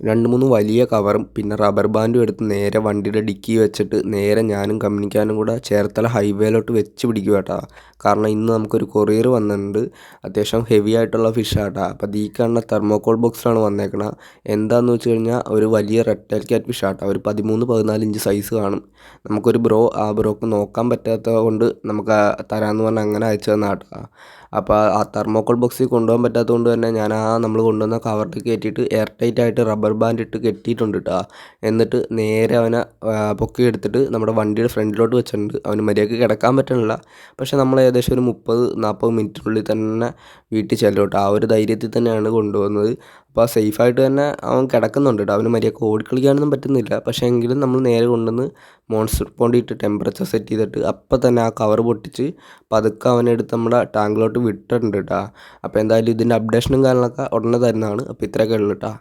2, 3 വലിയ കവറും പിന്നെ റബ്ബർ ബാൻഡും എടുത്ത് നേരെ വണ്ടിയുടെ ഡിക്കി വെച്ചിട്ട് നേരെ ഞാനും കമ്പനിക്കാരനും കൂടെ ചേർത്തല ഹൈവേയിലോട്ട് വെച്ച് പിടിക്കുക കേട്ടോ. കാരണം ഇന്ന് നമുക്കൊരു കൊറിയർ വന്നിട്ടുണ്ട്. അത്യാവശ്യം ഹെവി ആയിട്ടുള്ള ഫിഷാട്ടോ. അപ്പോൾ ഈ കാണുന്ന തെർമോക്കോൾ ബോക്സിലാണ് വന്നേക്കണത്. എന്താണെന്ന് വെച്ച് കഴിഞ്ഞാൽ ഒരു വലിയ റെഡ് ക്യാറ്റ് ഫിഷാട്ടോ. ഒരു 13-14 ഇഞ്ച് സൈസ് കാണും. നമുക്കൊരു ആ ബ്രോക്ക് നോക്കാൻ പറ്റാത്തത് കൊണ്ട് നമുക്ക് തരാമെന്ന് പറഞ്ഞാൽ അങ്ങനെ അയച്ചു തന്നാട്ടോ. അപ്പോൾ ആ തെർമോക്കോൾ ബോക്സിൽ കൊണ്ടുപോകാൻ പറ്റാത്തത് കൊണ്ട് തന്നെ ഞാൻ നമ്മൾ കൊണ്ടുവന്ന കവറിൽ കയറ്റിയിട്ട് എയർ ടൈറ്റ് ആയിട്ട് റബ്ബർ ബാൻഡ് ഇട്ട് കെട്ടിയിട്ടുണ്ട് കേട്ടോ. എന്നിട്ട് നേരെ അവനെ പൊക്കി എടുത്തിട്ട് നമ്മുടെ വണ്ടിയുടെ ഫ്രണ്ടിലോട്ട് വെച്ചിട്ടുണ്ട്. അവന് മര്യാദയ്ക്ക് കിടക്കാൻ പറ്റണില്ല. പക്ഷേ നമ്മൾ ഏകദേശം ഒരു 30-40 മിനിറ്റിനുള്ളിൽ തന്നെ വീട്ടിൽ ചെല്ലും കേട്ടോ. ആ ഒരു ധൈര്യത്തിൽ തന്നെയാണ് കൊണ്ടുപോകുന്നത്. അപ്പോൾ സേഫായിട്ട് തന്നെ അവൻ കിടക്കുന്നുണ്ട് കേട്ടോ. അവന് മര്യാദയ്ക്ക് ഓടിക്കളിക്കാനൊന്നും പറ്റുന്നില്ല. പക്ഷേ എങ്കിലും നമ്മൾ നേരെ കൊണ്ടുവന്ന് മോൺസ്റ്റർ പോണ്ടിൽ ഇട്ട് ടെമ്പറേച്ചർ സെറ്റ് ചെയ്തിട്ട് അപ്പം തന്നെ ആ കവർ പൊട്ടിച്ച് പതുക്കെ അവനെടുത്ത് നമ്മുടെ ടാങ്കിലോട്ട് വിട്ടിട്ടുണ്ട് കേട്ടോ. അപ്പോൾ എന്തായാലും ഇതിൻ്റെ അപ്ഡേഷനും കാര്യങ്ങളൊക്കെ ഉടനെ തരുന്നതാണ്. അപ്പോൾ ഇത്രയൊക്കെ ഉള്ളൂ കേട്ടോ.